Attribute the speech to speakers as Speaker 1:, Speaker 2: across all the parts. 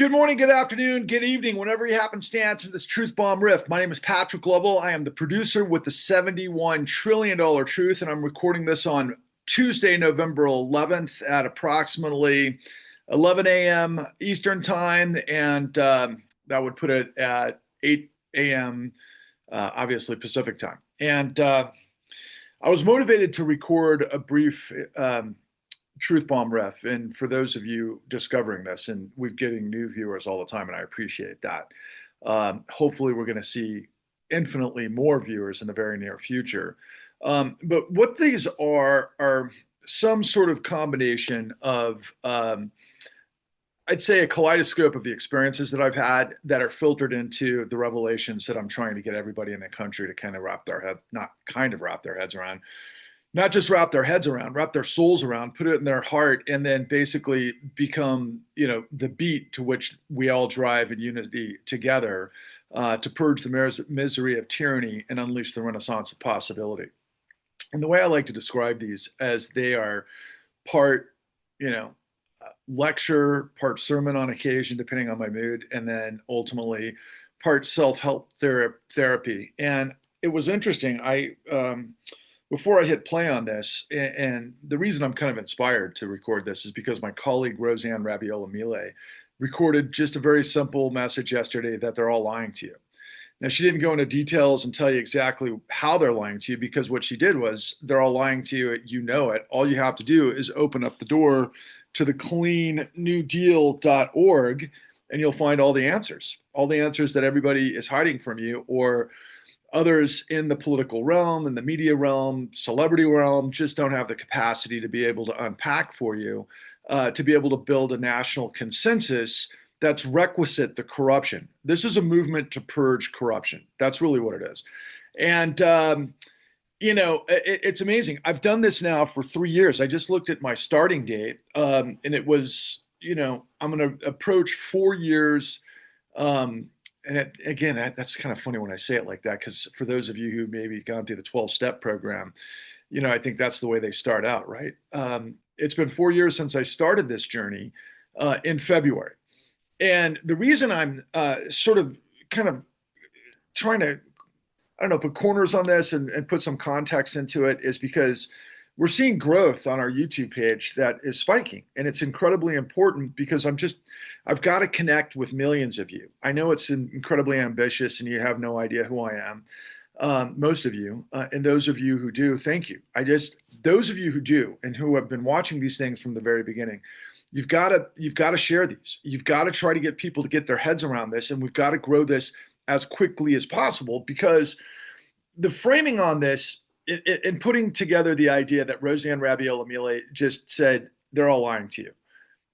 Speaker 1: Good morning, good afternoon, good evening, whenever you happenstance in this Truth Bomb Riff. My name is Patrick Lovell. I am the producer with the $71 trillion Truth, and I'm recording this on Tuesday, November 11th at approximately 11 a.m. Eastern Time, and that would put it at 8 a.m., obviously Pacific Time. And I was motivated to record a brief Truth Bomb Riff. And for those of you discovering this, and we're getting new viewers all the time, and I appreciate that. Hopefully, we're going to see infinitely more viewers in the very near future. But what these are some sort of combination of, I'd say, a kaleidoscope of the experiences that I've had that are filtered into the revelations that I'm trying to get everybody in the country to kind of not kind of wrap their heads around, not just wrap their heads around, wrap their souls around, put it in their heart, and then basically become, the beat to which we all drive in unity together to purge the misery of tyranny and unleash the renaissance of possibility. And the way I like to describe these as they are part, lecture, part sermon on occasion, depending on my mood, and then ultimately part self-help therapy. And it was interesting. Before I hit play on this, and the reason I'm kind of inspired to record this is because my colleague Roseanne Rabiola-Miele recorded just a very simple message yesterday that they're all lying to you. Now, she didn't go into details and tell you exactly how they're lying to you, because what she did was they're all lying to you. You know it. All you have to do is open up the door to the cleannewdeal.org, and you'll find all the answers that everybody is hiding from you, or others in the political realm, in the media realm, celebrity realm, just don't have the capacity to be able to unpack for you, to be able to build a national consensus that's requisite to corruption. This is a movement to purge corruption. That's really what it is. And, it's amazing. I've done this now for 3 years. I just looked at my starting date, and it was, I'm going to approach 4 years. Again, that's kind of funny when I say it like that, because for those of you who maybe gone through the 12-step program, I think that's the way they start out, right? It's been 4 years since I started this journey in February. And the reason I'm sort of kind of trying to, I don't know, put corners on this and put some context into it is because we're seeing growth on our YouTube page that is spiking. And it's incredibly important because I've got to connect with millions of you. I know it's incredibly ambitious and you have no idea who I am, most of you. And those of you who do, thank you. Those of you who do and who have been watching these things from the very beginning, you've got to share these. You've got to try to get people to get their heads around this. And we've got to grow this as quickly as possible, because the framing on this, in putting together the idea that Roseanne Rabiola-Miele just said they're all lying to you,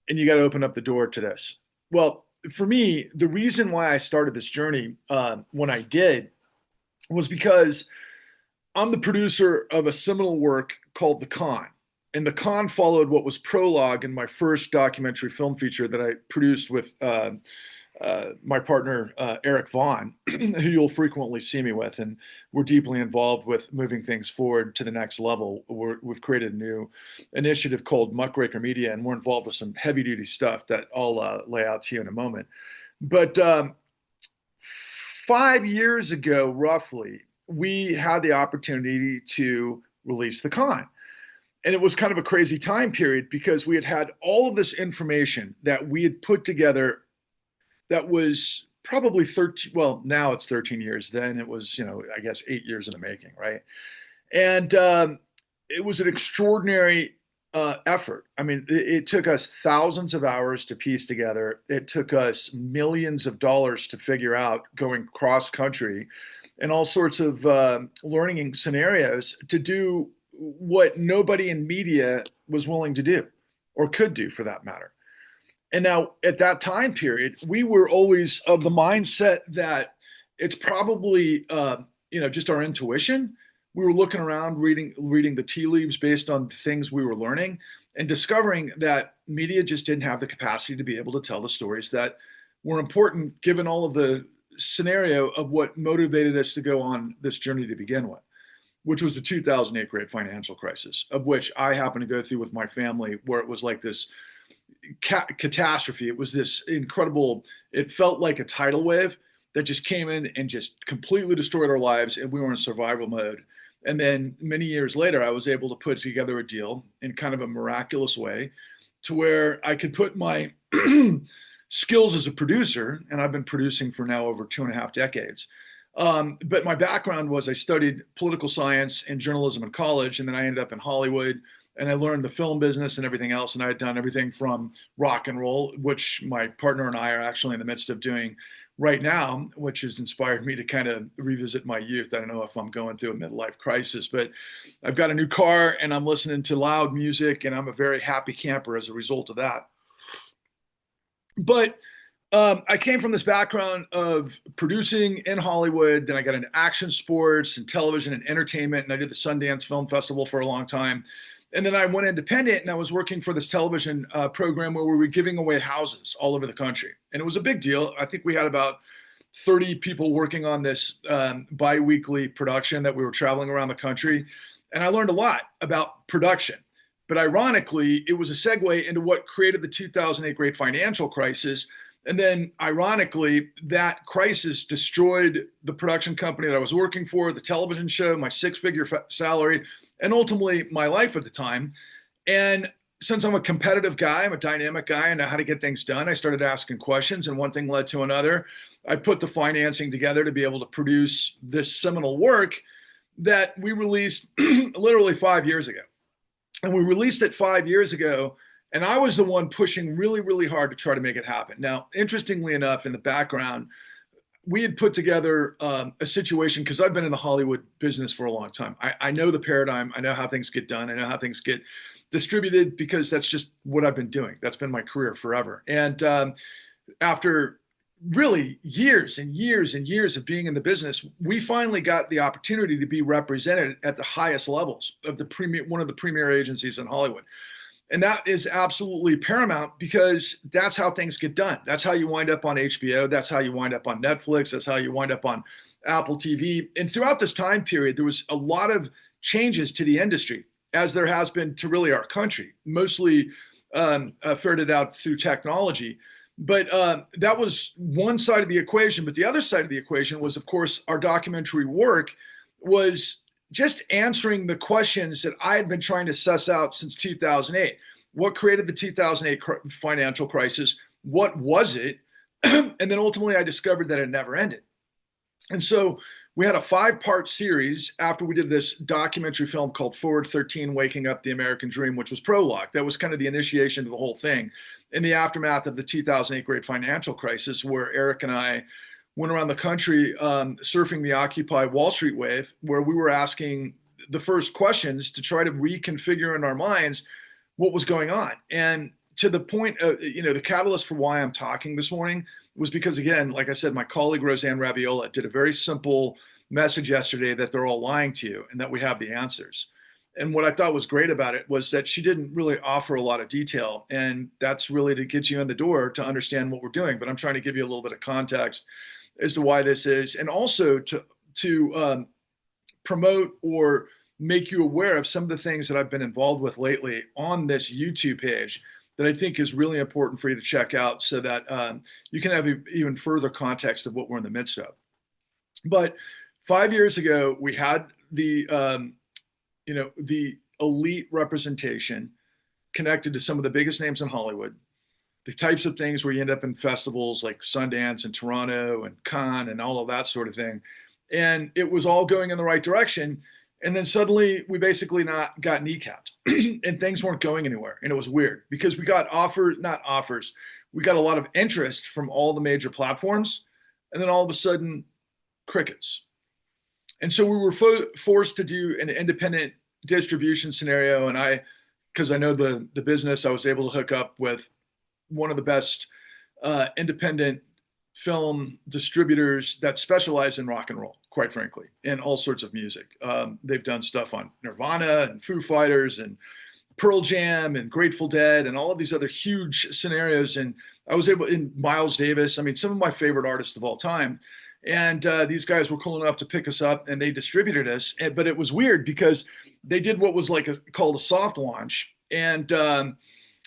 Speaker 1: and you got to open up the door to this. Well, for me, the reason why I started this journey when I did was because I'm the producer of a seminal work called The Con. And The Con followed what was prologue in my first documentary film feature that I produced with my partner, Eric Vaughn, who you'll frequently see me with. And we're deeply involved with moving things forward to the next level. We've created a new initiative called Muckraking Media, and we're involved with some heavy duty stuff that I'll lay out to you in a moment. But 5 years ago, roughly, we had the opportunity to release The Con. And it was kind of a crazy time period because we had all of this information that we had put together that was probably 13, well, now it's 13 years. Then it was, I guess 8 years in the making, right? And it was an extraordinary effort. I mean, it took us thousands of hours to piece together. It took us millions of dollars to figure out, going cross country and all sorts of learning scenarios to do what nobody in media was willing to do, or could do for that matter. And now at that time period, we were always of the mindset that it's probably, just our intuition. We were looking around, reading the tea leaves based on things we were learning, and discovering that media just didn't have the capacity to be able to tell the stories that were important, given all of the scenario of what motivated us to go on this journey to begin with, which was the 2008 great financial crisis, of which I happened to go through with my family, where it was like this catastrophe. It was this incredible, it felt like a tidal wave that just came in and just completely destroyed our lives, and we were in survival mode. And then many years later, I was able to put together a deal in kind of a miraculous way to where I could put my skills as a producer, and I've been producing for now over 2.5 decades. But my background was I studied political science and journalism in college, and then I ended up in Hollywood, and I learned the film business and everything else. And I had done everything from rock and roll, which my partner and I are actually in the midst of doing right now, which has inspired me to kind of revisit my youth. I don't know if I'm going through a midlife crisis, but I've got a new car and I'm listening to loud music, and I'm a very happy camper as a result of that. But I came from this background of producing in Hollywood. Then I got into action sports and television and entertainment, and I did the Sundance Film Festival for a long time. And then I went independent, and I was working for this television program where we were giving away houses all over the country. And it was a big deal. I think we had about 30 people working on this bi-weekly production that we were traveling around the country. And I learned a lot about production. But ironically, it was a segue into what created the 2008 great financial crisis. And then, ironically, that crisis destroyed the production company that I was working for, the television show, my six-figure salary, and ultimately my life at the time. And since I'm a competitive guy, I'm a dynamic guy, I know how to get things done, I started asking questions, and one thing led to another. I put the financing together to be able to produce this seminal work that we released literally 5 years ago. And we released it 5 years ago, and I was the one pushing really, really hard to try to make it happen. Now, interestingly enough, in the background, we had put together a situation, because I've been in the Hollywood business for a long time. I know the paradigm. I know how things get done. I know how things get distributed, because that's just what I've been doing. That's been my career forever. And after really years and years and years of being in the business, we finally got the opportunity to be represented at the highest levels of one of the premier agencies in Hollywood. And that is absolutely paramount, because that's how things get done. That's how you wind up on HBO. That's how you wind up on Netflix. That's how you wind up on Apple TV. And throughout this time period, there was a lot of changes to the industry, as there has been to really our country, mostly ferreted out through technology. But that was one side of the equation. But the other side of the equation was, of course, our documentary work was just answering the questions that I had been trying to suss out since 2008. What created the 2008 financial crisis? What was it? And then ultimately I discovered that it never ended. And so we had a 5-part series after we did this documentary film called Forward 13, Waking Up the American Dream, which was prologue. That was kind of the initiation to the whole thing. In the aftermath of the 2008 great financial crisis, where Eric and I went around the country surfing the Occupy Wall Street wave, where we were asking the first questions to try to reconfigure in our minds what was going on. And to the point of, the catalyst for why I'm talking this morning was because, again, like I said, my colleague Roseanne Rabiola did a very simple message yesterday that they're all lying to you and that we have the answers. And what I thought was great about it was that she didn't really offer a lot of detail. And that's really to get you in the door to understand what we're doing. But I'm trying to give you a little bit of context as to why this is, and also to promote or make you aware of some of the things that I've been involved with lately on this YouTube page that I think is really important for you to check out, so that you can have even further context of what we're in the midst of. But 5 years ago, we had the elite representation connected to some of the biggest names in Hollywood, the types of things where you end up in festivals like Sundance and Toronto and Cannes and all of that sort of thing. And it was all going in the right direction. And then suddenly we basically got kneecapped and things weren't going anywhere. And it was weird because we got we got a lot of interest from all the major platforms. And then all of a sudden, crickets. And so we were forced to do an independent distribution scenario. And because I know the business, I was able to hook up with one of the best independent film distributors that specialize in rock and roll, quite frankly, and all sorts of music. They've done stuff on Nirvana and Foo Fighters and Pearl Jam and Grateful Dead and all of these other huge scenarios. And I was able, in Miles Davis, I mean, some of my favorite artists of all time. And these guys were cool enough to pick us up and they distributed us. But it was weird because they did what was called a soft launch. And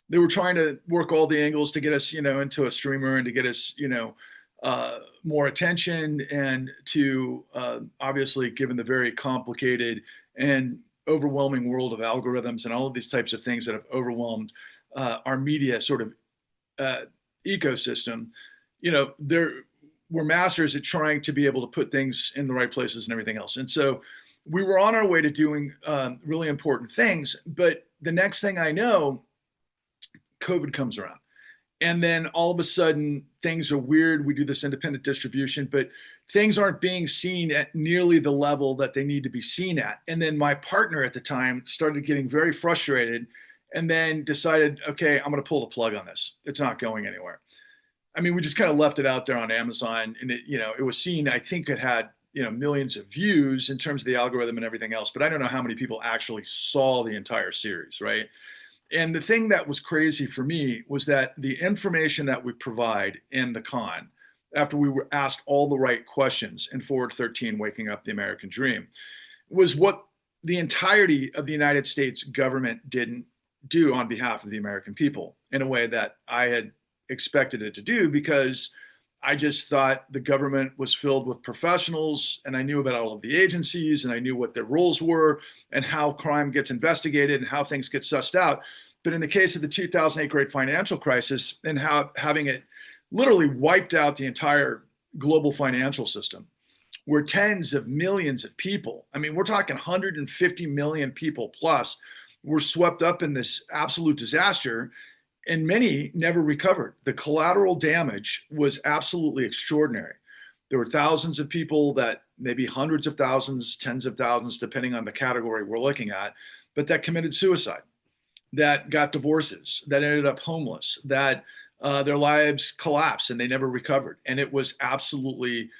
Speaker 1: They were trying to work all the angles to get us, into a streamer and to get us, more attention, and to obviously, given the very complicated and overwhelming world of algorithms and all of these types of things that have overwhelmed our media sort of uh, ecosystem, they're we're masters at trying to be able to put things in the right places and everything else. And so we were on our way to doing really important things. But the next thing I know, COVID comes around. And then all of a sudden, things are weird. We do this independent distribution, but things aren't being seen at nearly the level that they need to be seen at. And then my partner at the time started getting very frustrated, and then decided, okay, I'm going to pull the plug on this. It's not going anywhere. I mean, we just kind of left it out there on Amazon, and it was seen. I think it had, millions of views in terms of the algorithm and everything else, but I don't know how many people actually saw the entire series, right? And the thing that was crazy for me was that the information that we provide in the con, after we were asked all the right questions in Forward 13, Waking Up the American Dream, was what the entirety of the United States government didn't do on behalf of the American people in a way that I had expected it to do, because I just thought the government was filled with professionals, and I knew about all of the agencies, and I knew what their roles were and how crime gets investigated and how things get sussed out. But in the case of the 2008 great financial crisis, and how having it literally wiped out the entire global financial system, where tens of millions of people, I mean, we're talking 150 million people plus, were swept up in this absolute disaster, and many never recovered. The collateral damage was absolutely extraordinary. There were thousands of people, that maybe hundreds of thousands, tens of thousands, depending on the category we're looking at, but that committed suicide, that got divorces, that ended up homeless, that their lives collapsed and they never recovered. And it was absolutely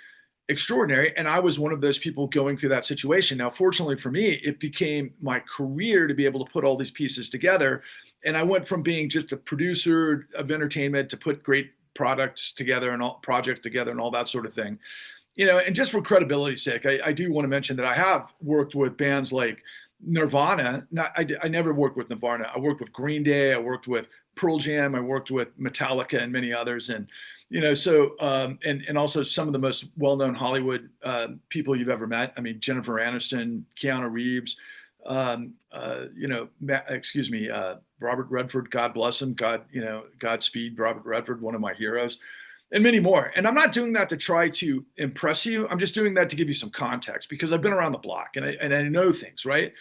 Speaker 1: extraordinary. And I was one of those people going through that situation. Now, fortunately for me, it became my career to be able to put all these pieces together. And I went from being just a producer of entertainment to put great products together and all projects together and all that sort of thing. And just for credibility's sake, I do want to mention that I have worked with bands like Nirvana. I never worked with Nirvana. I worked with Green Day. I worked with Pearl Jam. I worked with Metallica and many others. And so and also some of the most well-known Hollywood people you've ever met. I mean, Jennifer Aniston, Keanu Reeves, Robert Redford, God bless him, Godspeed, Robert Redford, one of my heroes, and many more. And I'm not doing that to try to impress you. I'm just doing that to give you some context, because I've been around the block and I know things, right?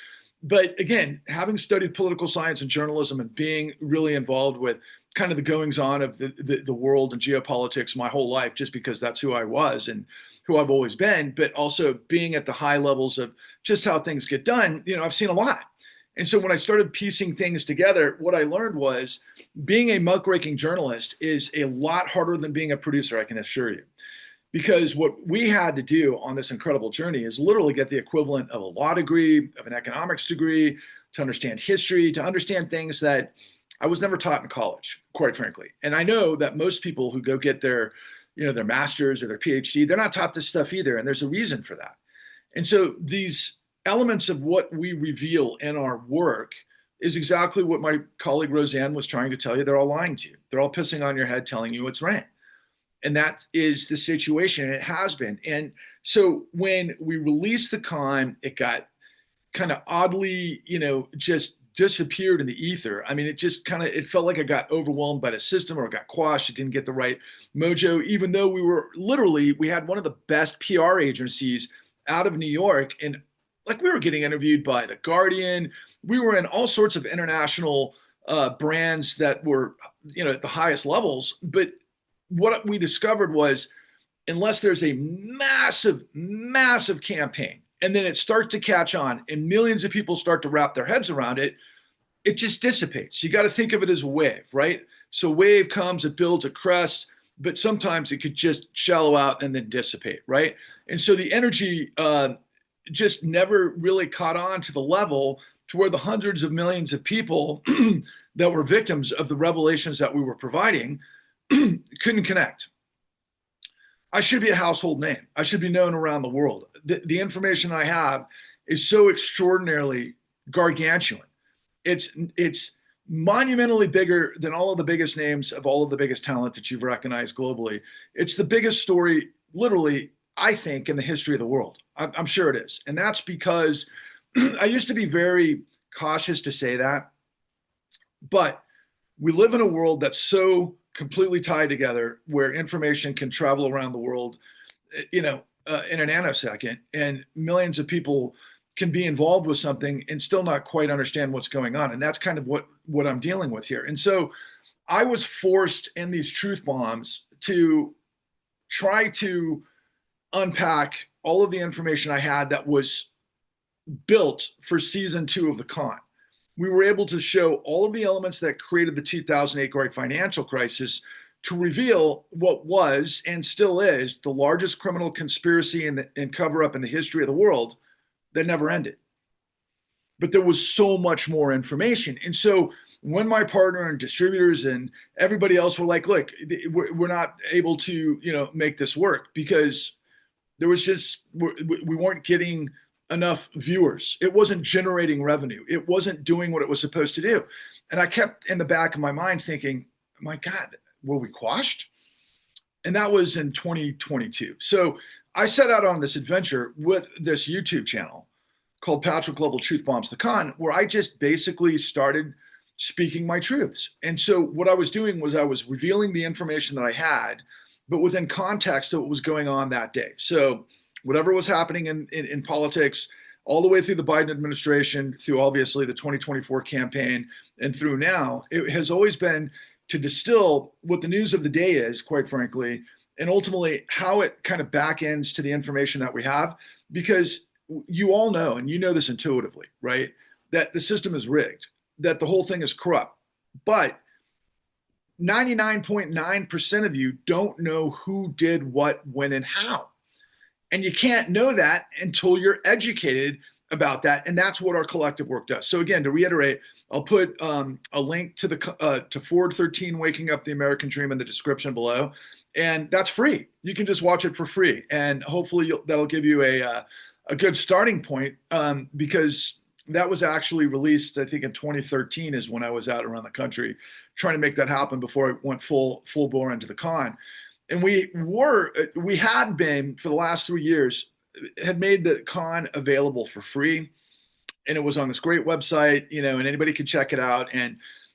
Speaker 1: But again, having studied political science and journalism, and being really involved with kind of the goings on of the world and geopolitics my whole life, just because that's who I was and who I've always been, but also being at the high levels of just how things get done, I've seen a lot. And so when I started piecing things together, what I learned was being a muckraking journalist is a lot harder than being a producer, I can assure you. Because what we had to do on this incredible journey is literally get the equivalent of a law degree, of an economics degree, to understand history, to understand things that I was never taught in college, quite frankly. And I know that most people who go get their master's or their PhD, they're not taught this stuff either. And there's a reason for that. And so these elements of what we reveal in our work is exactly what my colleague Roseanne was trying to tell you. They're all lying to you. They're all pissing on your head, telling you what's right. And that is the situation, and it has been. And so when we released the con, it got kind of oddly, just disappeared in the ether. I mean, it felt like it got overwhelmed by the system, or it got quashed. It didn't get the right mojo, even though we had one of the best PR agencies out of New York. And like, we were getting interviewed by The Guardian. We were in all sorts of international brands that were, at the highest levels. But what we discovered was, unless there's a massive, massive campaign, and then it starts to catch on and millions of people start to wrap their heads around it, it just dissipates. You got to think of it as a wave, right? So wave comes, it builds, it crests, but sometimes it could just shallow out and then dissipate, right? And so the energy just never really caught on to the level to where the hundreds of millions of people that were victims of the revelations that we were providing couldn't connect. I should be a household name. I should be known around the world. The information I have is so extraordinarily gargantuan. It's monumentally bigger than all of the biggest names of all of the biggest talent that you've recognized globally. It's the biggest story, literally, I think, in the history of the world. I'm sure it is. And that's because I used to be very cautious to say that, but we live in a world that's so completely tied together where information can travel around the world, in a nanosecond, and millions of people can be involved with something and still not quite understand what's going on. And that's kind of what I'm dealing with here. And so I was forced in these truth bombs to try to unpack all of the information I had that was built for season 2 of the con. We were able to show all of the elements that created the 2008 great financial crisis to reveal what was and still is the largest criminal conspiracy and cover up in the history of the world that never ended. But there was so much more information. And so when my partner and distributors and everybody else were like, look, we're not able to, make this work because there was just, we weren't getting enough viewers. It wasn't generating revenue. It wasn't doing what it was supposed to do. And I kept in the back of my mind thinking, my God, were we quashed? And that was in 2022. So I set out on this adventure with this YouTube channel called Patrick Level Truth Bombs the Con, where I just basically started speaking my truths. And so what I was doing was I was revealing the information that I had, but within context of what was going on that day. So whatever was happening in politics, all the way through the Biden administration, through obviously the 2024 campaign, and through now, it has always been to distill what the news of the day is, quite frankly, and ultimately how it kind of back ends to the information that we have. Because you all know, and you know this intuitively, right, that the system is rigged, that the whole thing is corrupt. But 99.9% of you don't know who did what, when, and how. And you can't know that until you're educated about that. And that's what our collective work does. So again, to reiterate, I'll put a link to to Ford 13 Waking Up the American Dream in the description below. And that's free. You can just watch it for free. And hopefully that'll give you a good starting point, because that was actually released, I think in 2013 is when I was out around the country trying to make that happen before I went full bore into the con. And we had been for the last 3 years, had made the con available for free. And it was on this great website, and anybody could check it out.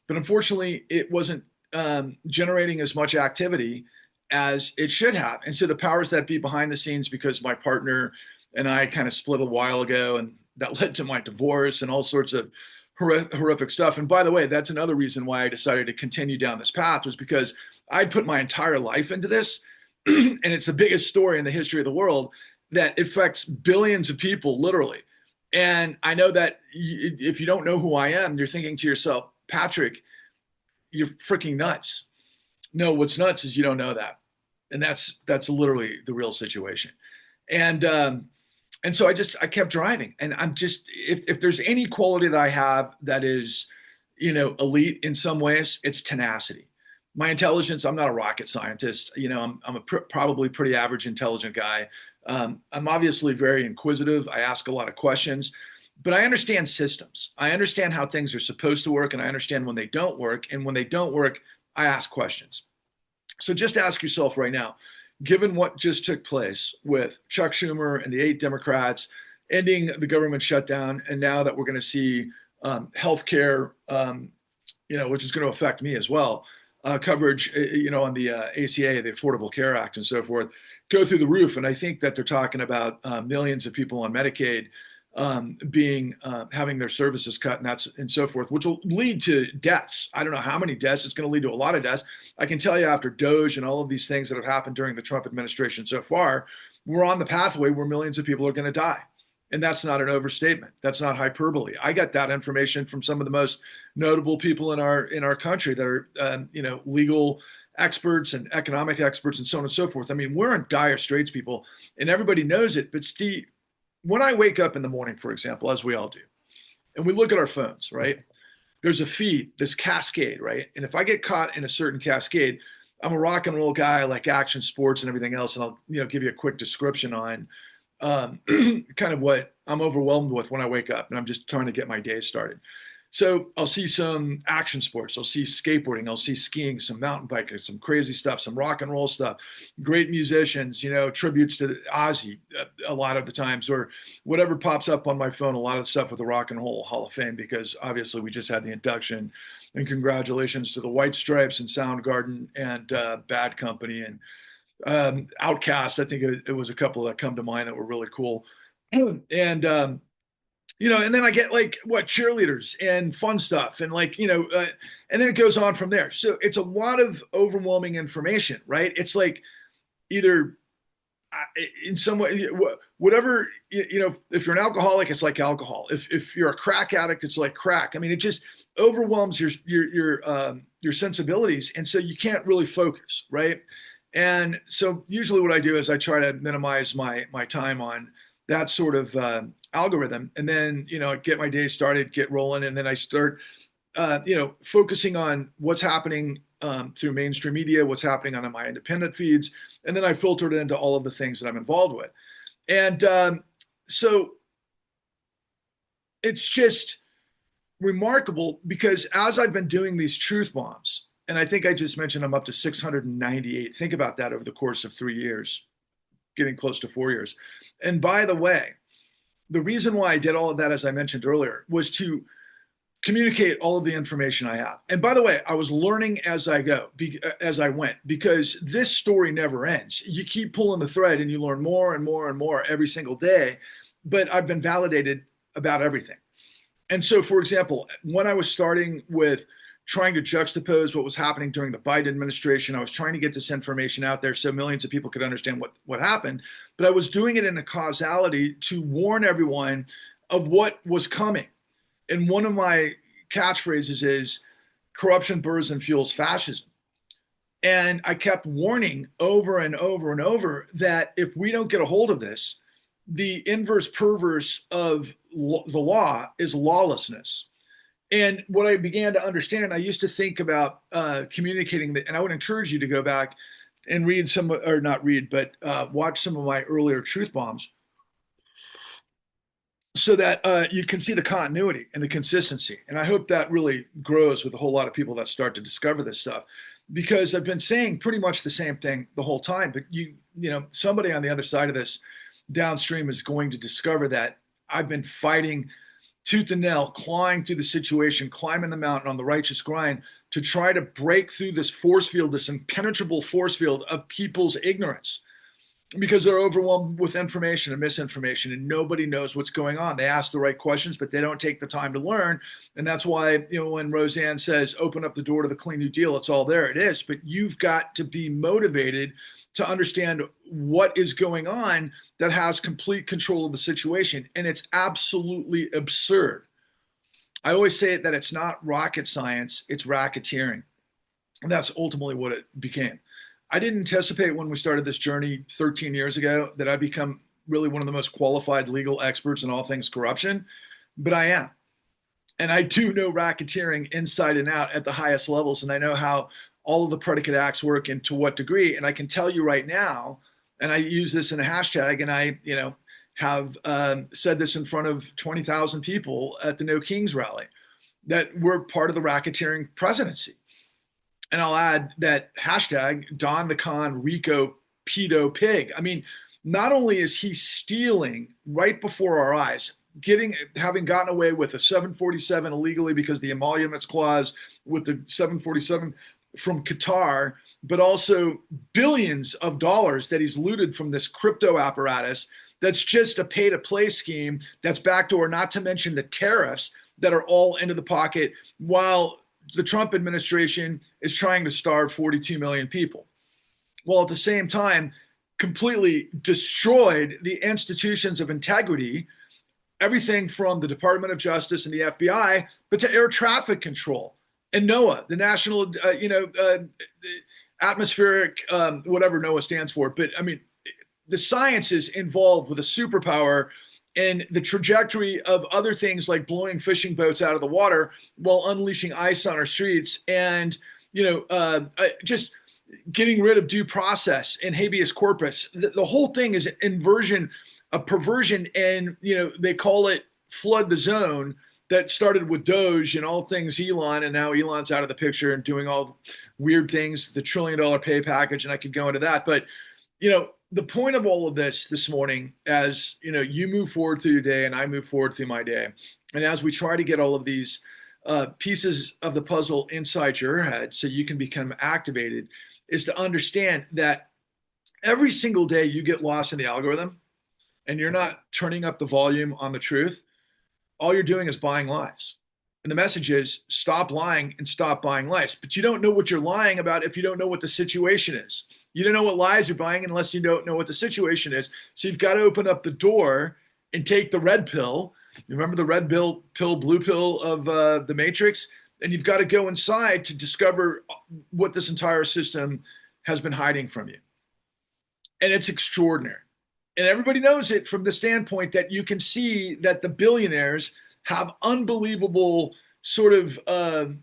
Speaker 1: But unfortunately it wasn't generating as much activity as it should have. And so the powers that be behind the scenes, because my partner and I kind of split a while ago, and that led to my divorce and all sorts of horrific stuff. And by the way, that's another reason why I decided to continue down this path, was because I'd put my entire life into this. And it's the biggest story in the history of the world that affects billions of people, literally. And I know that if you don't know who I am, you're thinking to yourself, Patrick, you're freaking nuts. No, what's nuts is you don't know that. And that's literally the real situation. And so I kept driving, and I'm just, if there's any quality that I have that is, elite in some ways, it's tenacity. My intelligence, I'm not a rocket scientist. I'm a probably pretty average intelligent guy. I'm obviously very inquisitive. I ask a lot of questions, but I understand systems. I understand how things are supposed to work, and I understand when they don't work. And when they don't work, I ask questions. So just ask yourself right now, given what just took place with Chuck Schumer and the 8 Democrats ending the government shutdown, and now that we're going to see healthcare, which is going to affect me as well, coverage, on the ACA, the Affordable Care Act, and so forth, go through the roof. And I think that they're talking about millions of people on Medicaid having their services cut, and so forth, which will lead to deaths. I don't know how many deaths. It's going to lead to a lot of deaths. I can tell you, after Doge and all of these things that have happened during the Trump administration so far, we're on the pathway where millions of people are going to die. And that's not an overstatement. That's not hyperbole. I got that information from some of the most notable people in our country that are, legal experts and economic experts and so on and so forth. I mean, we're in dire straits, people, and everybody knows it. But Steve, when I wake up in the morning, for example, as we all do, and we look at our phones, right? There's a feed, this cascade, right? And if I get caught in a certain cascade, I'm a rock and roll guy. I like action sports and everything else. And I'll, give you a quick description on kind of what I'm overwhelmed with when I wake up and I'm just trying to get my day started. So I'll see some action sports. I'll see skateboarding. I'll see skiing, some mountain biking, some crazy stuff, some rock and roll stuff, great musicians, tributes to Ozzy a lot of the times, or whatever pops up on my phone, a lot of stuff with the Rock and Roll Hall of Fame, because obviously we just had the induction. And congratulations to the White Stripes and Soundgarden and Bad Company and Outcast. I think it was a couple that come to mind that were really cool. And and then I get like what cheerleaders and fun stuff, and and then it goes on from there. So it's a lot of overwhelming information, right? It's like either in some way, whatever, if you're an alcoholic, it's like alcohol. If you're a crack addict, it's like crack. I mean, it just overwhelms your sensibilities, and so you can't really focus, right? And so usually what I do is I try to minimize my time on that sort of algorithm, and then get my day started, get rolling, and then I start focusing on what's happening through mainstream media, what's happening on my independent feeds, and then I filter it into all of the things that I'm involved with. And so it's just remarkable, because as I've been doing these truth bombs, and I think I just mentioned I'm up to 698. Think about that over the course of 3 years, getting close to 4 years. And by the way, the reason why I did all of that, as I mentioned earlier, was to communicate all of the information I have. And by the way, I was learning as I went, because this story never ends. You keep pulling the thread and you learn more and more and more every single day. But I've been validated about everything. And so, for example, when I was starting with trying to juxtapose what was happening during the Biden administration, I was trying to get this information out there so millions of people could understand what happened. But I was doing it in a causality to warn everyone of what was coming. And one of my catchphrases is corruption burns and fuels fascism. And I kept warning over and over and over that if we don't get a hold of this, the inverse perverse of the law is lawlessness. And what I began to understand, I used to think about communicating that, and I would encourage you to go back and read some, or not read, but watch some of my earlier truth bombs, so that you can see the continuity and the consistency. And I hope that really grows with a whole lot of people that start to discover this stuff, because I've been saying pretty much the same thing the whole time. But somebody on the other side of this downstream is going to discover that I've been fighting tooth and nail, clawing through the situation, climbing the mountain on the righteous grind to try to break through this force field, this impenetrable force field of people's ignorance, because they're overwhelmed with information and misinformation, and nobody knows what's going on. They ask the right questions, but they don't take the time to learn. And that's why, when Roseanne says, open up the door to the Clean New Deal, it's all there. It is. But you've got to be motivated to understand what is going on that has complete control of the situation. And it's absolutely absurd. I always say that it's not rocket science, it's racketeering. And that's ultimately what it became. I didn't anticipate when we started this journey 13 years ago that I'd become really one of the most qualified legal experts in all things corruption, but I am. And I do know racketeering inside and out at the highest levels, and I know how all of the predicate acts work and to what degree. And I can tell you right now, and I use this in a hashtag, and I have said this in front of 20,000 people at the No Kings rally, that we're part of the racketeering presidency. And I'll add that hashtag Don the Con Rico pedo pig. I mean, not only is he stealing right before our eyes, having gotten away with a 747 illegally because the emoluments clause with the 747 from Qatar, but also billions of dollars that he's looted from this crypto apparatus that's just a pay-to-play scheme that's backdoor, not to mention the tariffs that are all into the pocket, while the Trump administration is trying to starve 42 million people. Well, at the same time, completely destroyed the institutions of integrity, everything from the Department of Justice and the FBI, but to air traffic control and NOAA, the National, Atmospheric, whatever NOAA stands for. But I mean, the science is involved with a superpower and the trajectory of other things like blowing fishing boats out of the water while unleashing ice on our streets, and just getting rid of due process and habeas corpus. The whole thing is an inversion, a perversion, and they call it flood the zone that started with Doge and all things Elon, and now Elon's out of the picture and doing all weird things, the $1 trillion pay package, and I could go into that. But the point of all of this morning, as you move forward through your day and I move forward through my day, and as we try to get all of these pieces of the puzzle inside your head so you can become activated, is to understand that every single day you get lost in the algorithm and you're not turning up the volume on the truth, all you're doing is buying lies. And the message is stop lying and stop buying lies. But you don't know what you're lying about if you don't know what the situation is. You don't know what lies you're buying unless you don't know what the situation is. So you've got to open up the door and take the red pill. You remember the red pill, blue pill of the Matrix? And you've got to go inside to discover what this entire system has been hiding from you. And it's extraordinary. And everybody knows it from the standpoint that you can see that the billionaires have unbelievable sort of, the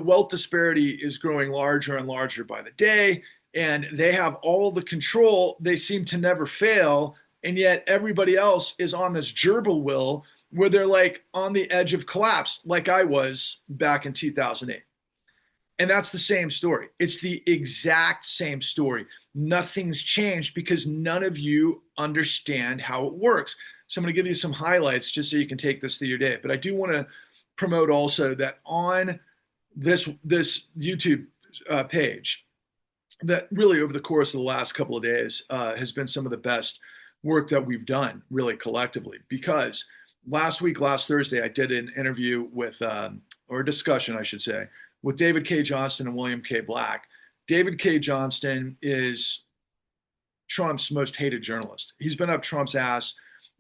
Speaker 1: wealth disparity is growing larger and larger by the day, and they have all the control. They seem to never fail, and yet everybody else is on this gerbil wheel where they're like on the edge of collapse, like I was back in 2008. And that's the same story. It's the exact same story. Nothing's changed because none of you understand how it works. So I'm going to give you some highlights just so you can take this through your day. But I do want to promote also that on this YouTube page, that really over the course of the last couple of days has been some of the best work that we've done really collectively. Because last Thursday, I did an interview with, or a discussion, I should say, with David K. Johnston and William K. Black. David K. Johnston is Trump's most hated journalist. He's been up Trump's ass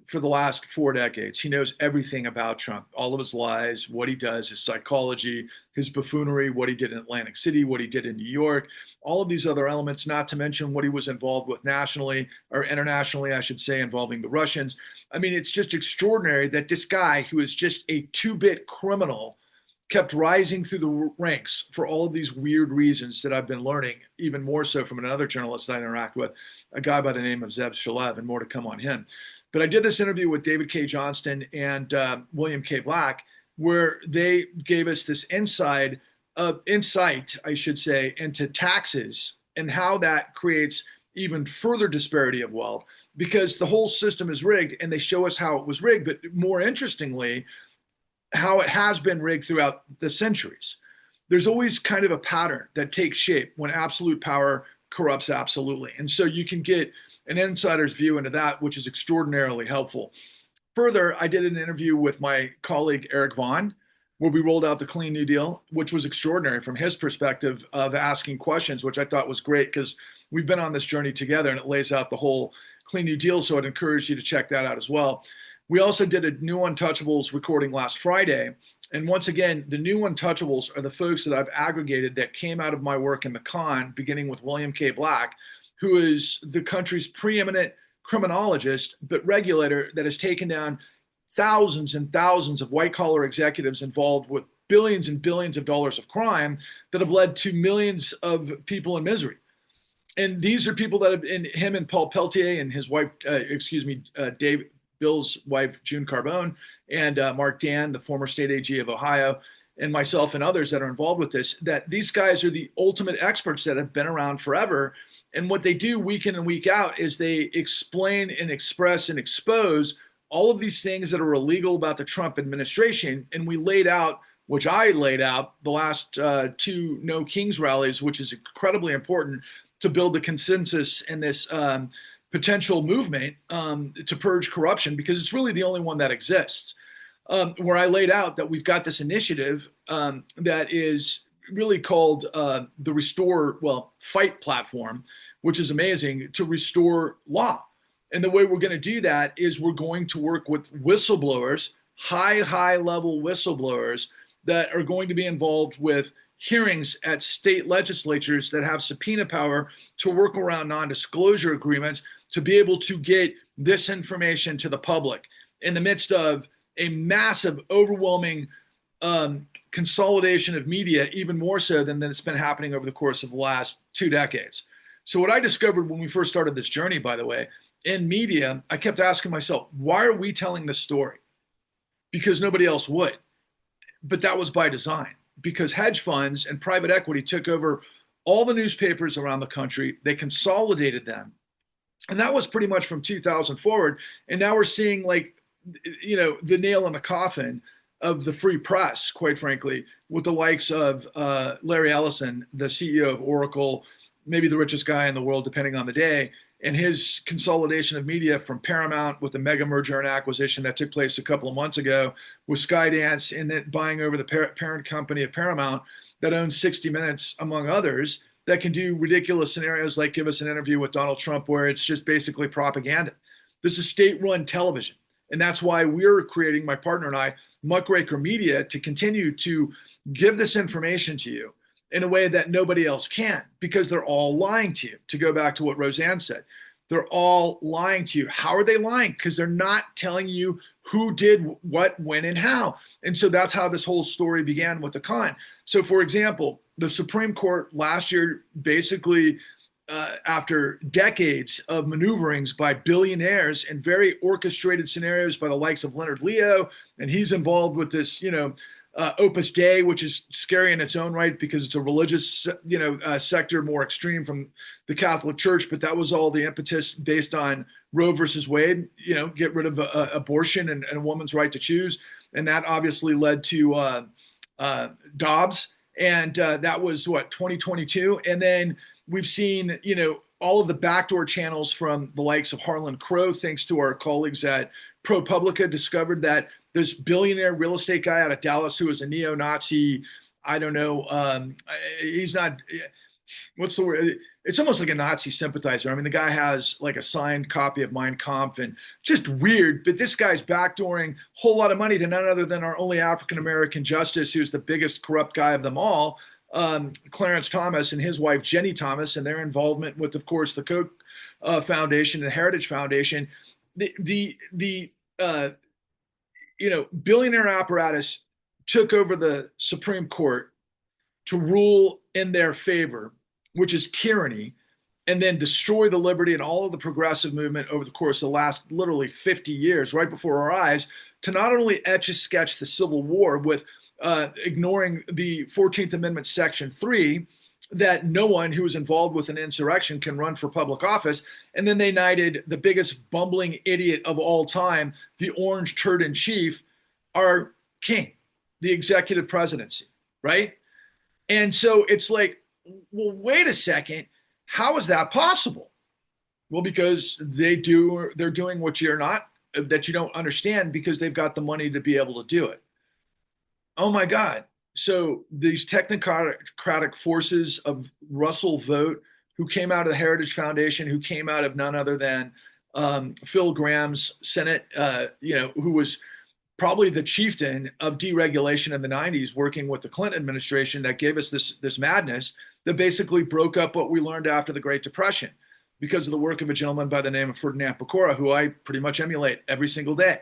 Speaker 1: for the last 4 decades. He knows everything about Trump, all of his lies, what he does, his psychology, his buffoonery, what he did in Atlantic City, what he did in New York, all of these other elements, not to mention what he was involved with nationally, or internationally, I should say, involving the Russians. I mean, it's just extraordinary that this guy, who is just a two-bit criminal, kept rising through the ranks for all of these weird reasons that I've been learning, even more so from another journalist I interact with, a guy by the name of Zev Shalev, and more to come on him. But I did this interview with David K. Johnston and William K. Black, where they gave us this insight, I should say, into taxes and how that creates even further disparity of wealth, because the whole system is rigged, and they show us how it was rigged. But more interestingly, how it has been rigged throughout the centuries. There's always kind of a pattern that takes shape when absolute power corrupts absolutely. And so you can get an insider's view into that, which is extraordinarily helpful. Further, I did an interview with my colleague, Eric Vaughn, where we rolled out the Clean New Deal, which was extraordinary from his perspective of asking questions, which I thought was great because we've been on this journey together, and it lays out the whole Clean New Deal. So I'd encourage you to check that out as well. We also did a New Untouchables recording last Friday. And once again, the New Untouchables are the folks that I've aggregated that came out of my work in the con, beginning with William K. Black, who is the country's preeminent criminologist, but regulator that has taken down thousands and thousands of white-collar executives involved with billions and billions of dollars of crime that have led to millions of people in misery. And these are people that have, in him and Paul Peltier and his wife, Bill's wife, June Carbone, and Mark Dan, the former state AG of Ohio, and myself and others that are involved with this, that these guys are the ultimate experts that have been around forever. And what they do week in and week out is they explain and express and expose all of these things that are illegal about the Trump administration. And we laid out, which I laid out, the last 2 No Kings rallies, which is incredibly important to build the consensus in this potential movement to purge corruption, because it's really the only one that exists, where I laid out that we've got this initiative that is really called the Fight platform, which is amazing, to restore law. And the way we're going to do that is we're going to work with whistleblowers, high level whistleblowers that are going to be involved with hearings at state legislatures that have subpoena power to work around non-disclosure agreements to be able to get this information to the public in the midst of a massive, overwhelming consolidation of media, even more so than it's been happening over the course of the last 2 decades. So what I discovered when we first started this journey, by the way, in media, I kept asking myself, why are we telling this story? because nobody else would. But that was by design, because hedge funds and private equity took over all the newspapers around the country. They consolidated them. And that was pretty much from 2000 forward. And now we're seeing, like, the nail in the coffin of the free press, quite frankly, with the likes of Larry Ellison, the CEO of Oracle, maybe the richest guy in the world, depending on the day, and his consolidation of media from Paramount with the mega merger and acquisition that took place a couple of months ago with Skydance, and then buying over the parent company of Paramount that owns 60 Minutes, among others, that can do ridiculous scenarios like give us an interview with Donald Trump where it's just basically propaganda. This is state-run television. And that's why we're creating, my partner and I, Muckraker Media, to continue to give this information to you in a way that nobody else can, because they're all lying to you. To go back to what Roseanne said, they're all lying to you. How are they lying? Because they're not telling you who did what, when, and how. And so that's how this whole story began with the con. So, for example, the Supreme Court last year basically, after decades of maneuverings by billionaires and very orchestrated scenarios by the likes of Leonard Leo, and he's involved with this, Opus Dei, which is scary in its own right because it's a religious, sector more extreme from the Catholic Church. But that was all the impetus based on Roe versus Wade, get rid of abortion and a woman's right to choose. And that obviously led to Dobbs. And that was 2022. And then we've seen, all of the backdoor channels from the likes of Harlan Crow, thanks to our colleagues at ProPublica, discovered that this billionaire real estate guy out of Dallas who is a neo-Nazi, I don't know, he's not, what's the word? It's almost like a Nazi sympathizer. I mean, the guy has like a signed copy of Mein Kampf, and just weird, but this guy's backdooring a whole lot of money to none other than our only African-American justice, who's the biggest corrupt guy of them all, Clarence Thomas, and his wife, Jenny Thomas, and their involvement with, of course, the Koch Foundation and the Heritage Foundation. The billionaire apparatus took over the Supreme Court to rule in their favor, which is tyranny, and then destroy the liberty and all of the progressive movement over the course of the last literally 50 years, right before our eyes, to not only etch a sketch the Civil War with ignoring the 14th Amendment, Section 3, that no one who is involved with an insurrection can run for public office. And then they knighted the biggest bumbling idiot of all time, the orange turd in chief, our king, the executive presidency, right? And so it's like, well, wait a second, how is that possible? Well, because they're doing what that you don't understand, because they've got the money to be able to do it. Oh my God. So these technocratic forces of Russell Vogt, who came out of the Heritage Foundation, who came out of none other than Phil Graham's Senate, who was probably the chieftain of deregulation in the 90s, working with the Clinton administration, that gave us this madness that basically broke up what we learned after the Great Depression, because of the work of a gentleman by the name of Ferdinand Pecora, who I pretty much emulate every single day,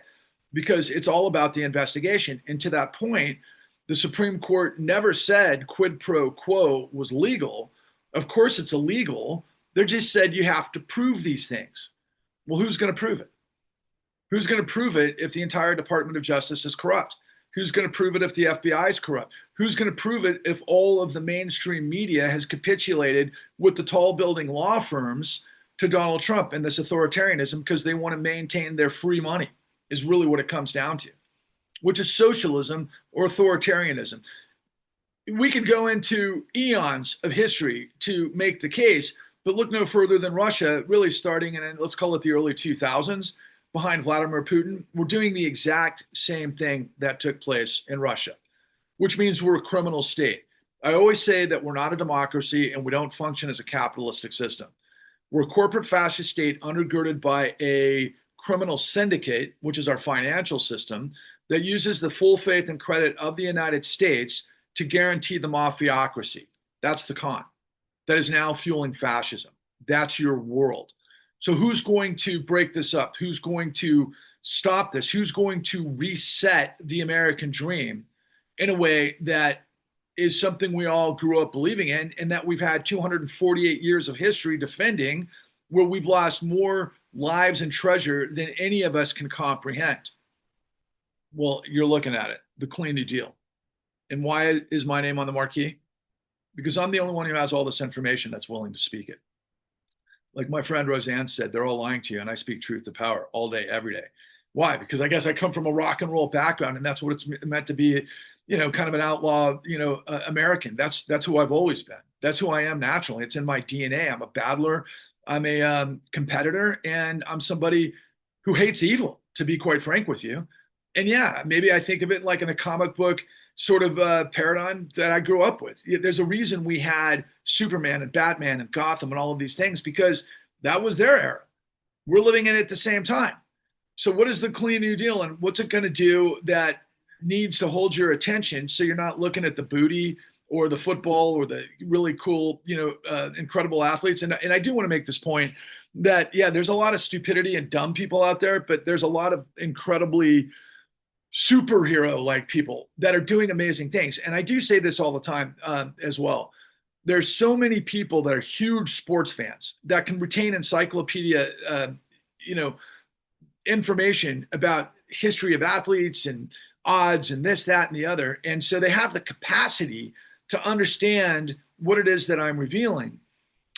Speaker 1: because it's all about the investigation. And to that point, the Supreme Court never said quid pro quo was legal. Of course it's illegal. They just said you have to prove these things. Well, who's going to prove it? Who's going to prove it if the entire Department of Justice is corrupt? Who's going to prove it if the FBI is corrupt? Who's going to prove it if all of the mainstream media has capitulated with the tall building law firms to Donald Trump and this authoritarianism, because they want to maintain their free money, is really what it comes down to, which is socialism or authoritarianism. We could go into eons of history to make the case, but look no further than Russia, really starting in, let's call it the early 2000s, behind Vladimir Putin. We're doing the exact same thing that took place in Russia, which means we're a criminal state. I always say that we're not a democracy and we don't function as a capitalistic system. We're a corporate fascist state undergirded by a criminal syndicate, which is our financial system, that uses the full faith and credit of the United States to guarantee the mafiocracy. That's the con. That is now fueling fascism. That's your world. So who's going to break this up? Who's going to stop this? Who's going to reset the American dream in a way that is something we all grew up believing in, and that we've had 248 years of history defending, where we've lost more lives and treasure than any of us can comprehend? Well, you're looking at it, the Clean New Deal. And why is my name on the marquee? Because I'm the only one who has all this information that's willing to speak it. Like my friend Roseanne said, they're all lying to you, and I speak truth to power all day, every day. Why? Because I guess I come from a rock and roll background, and that's what it's meant to be. Kind of an outlaw, American. That's who I've always been. That's who I am naturally. It's in my DNA. I'm a battler. I'm a competitor, and I'm somebody who hates evil. To be quite frank with you, and yeah, maybe I think of it like in a comic book sort of paradigm that I grew up with. There's a reason we had Superman and Batman and Gotham and all of these things because that was their era. We're living in it at the same time. So, what is the Clean New Deal and what's it going to do that needs to hold your attention so you're not looking at the booty or the football or the really cool, incredible athletes? And I do want to make this point that, yeah, there's a lot of stupidity and dumb people out there, but there's a lot of incredibly superhero like people that are doing amazing things. And I do say this all the time as well. There's so many people that are huge sports fans that can retain encyclopedia, you know, information about history of athletes and odds and this, that, and the other. And so they have the capacity to understand what it is that I'm revealing.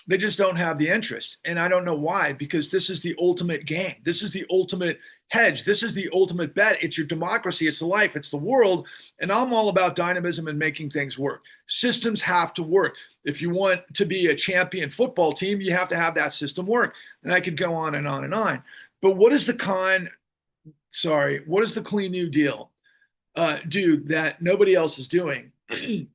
Speaker 1: They just don't have the interest. And I don't know why, because this is the ultimate game. This is the ultimate hedge. This is the ultimate bet. It's your democracy. It's the life. It's the world. And I'm all about dynamism and making things work. Systems have to work. If you want to be a champion football team, you have to have that system work. And I could go on and on and on. But what is the Clean New Deal do that nobody else is doing? In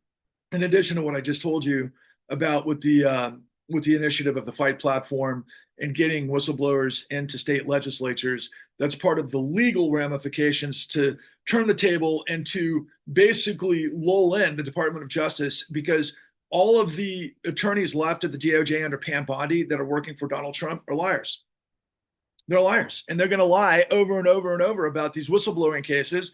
Speaker 1: addition to what I just told you about with the initiative of the Fight platform and getting whistleblowers into state legislatures, that's part of the legal ramifications to turn the table and to basically lull in the Department of Justice, because all of the attorneys left at the DOJ under Pam Bondi that are working for Donald Trump are liars. They're liars, and they're going to lie over and over and over about these whistleblowing cases.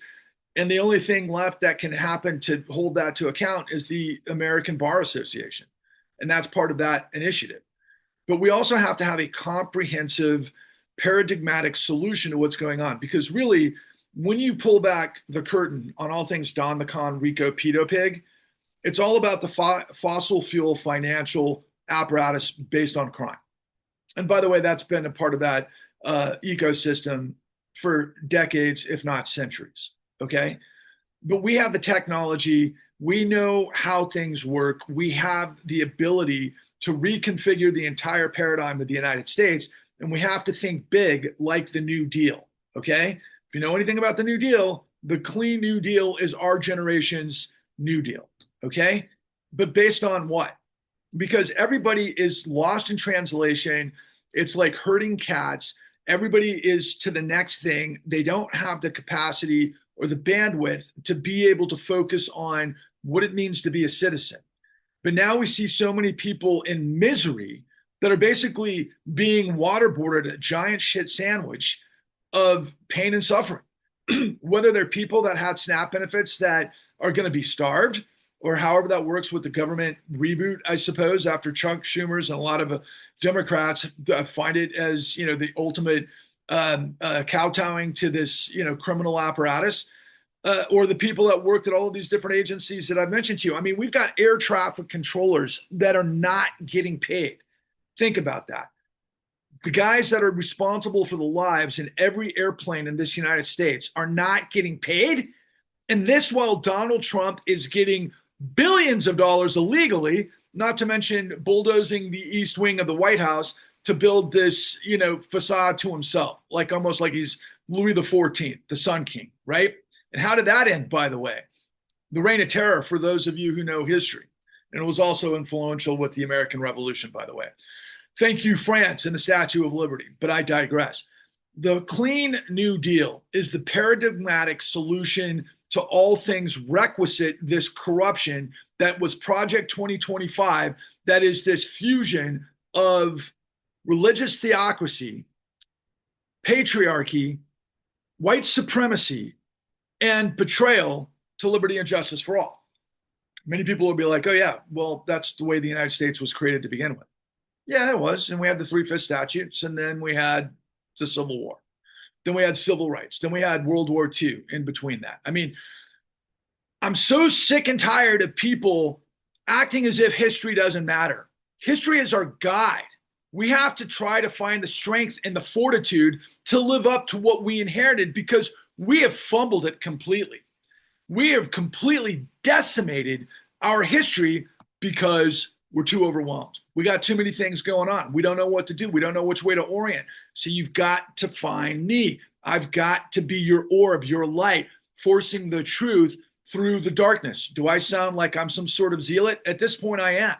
Speaker 1: And the only thing left that can happen to hold that to account is the American Bar Association. And that's part of that initiative. But we also have to have a comprehensive, paradigmatic solution to what's going on. Because really, when you pull back the curtain on all things Don the Con, Rico, Pedo Pig, it's all about the fossil fuel financial apparatus based on crime. And by the way, that's been a part of that ecosystem for decades, if not centuries. Okay. But we have the technology. We know how things work. We have the ability to reconfigure the entire paradigm of the United States. And we have to think big, like the New Deal. Okay. If you know anything about the New Deal, the Clean New Deal is our generation's New Deal. Okay. But based on what? Because everybody is lost in translation. It's like herding cats. Everybody is to the next thing. They don't have the capacity or the bandwidth to be able to focus on what it means to be a citizen. But now we see so many people in misery that are basically being waterboarded, a giant shit sandwich of pain and suffering. Whether they're people that had SNAP benefits that are going to be starved, or however that works with the government reboot, I suppose, after Chuck Schumer's and a lot of Democrats find it as, the ultimate kowtowing to this, criminal apparatus, or the people that worked at all of these different agencies that I've mentioned to you. I mean, we've got air traffic controllers that are not getting paid. Think about that. The guys that are responsible for the lives in every airplane in this United States are not getting paid. And this while Donald Trump is getting billions of dollars illegally, not to mention bulldozing the East Wing of the White House to build this, facade to himself, like almost like he's Louis XIV, the Sun King, right? And how did that end, by the way? The Reign of Terror, for those of you who know history. And it was also influential with the American Revolution, by the way. Thank you, France, and the Statue of Liberty. But I digress. The Clean New Deal is the paradigmatic solution to all things requisite this corruption that was Project 2025, that is this fusion of religious theocracy, patriarchy, white supremacy, and betrayal to liberty and justice for all. Many people will be like, oh yeah, well, that's the way the United States was created to begin with. Yeah, it was. And we had the 3/5 statutes, and then we had the Civil War. Then we had civil rights. Then we had World War II in between that. I mean, I'm so sick and tired of people acting as if history doesn't matter. History is our guide. We have to try to find the strength and the fortitude to live up to what we inherited because we have fumbled it completely. We have completely decimated our history because we're too overwhelmed. We got too many things going on. We don't know what to do. We don't know which way to orient. So you've got to find me. I've got to be your orb, your light, forcing the truth through the darkness. Do I sound like I'm some sort of zealot? At this point, I am,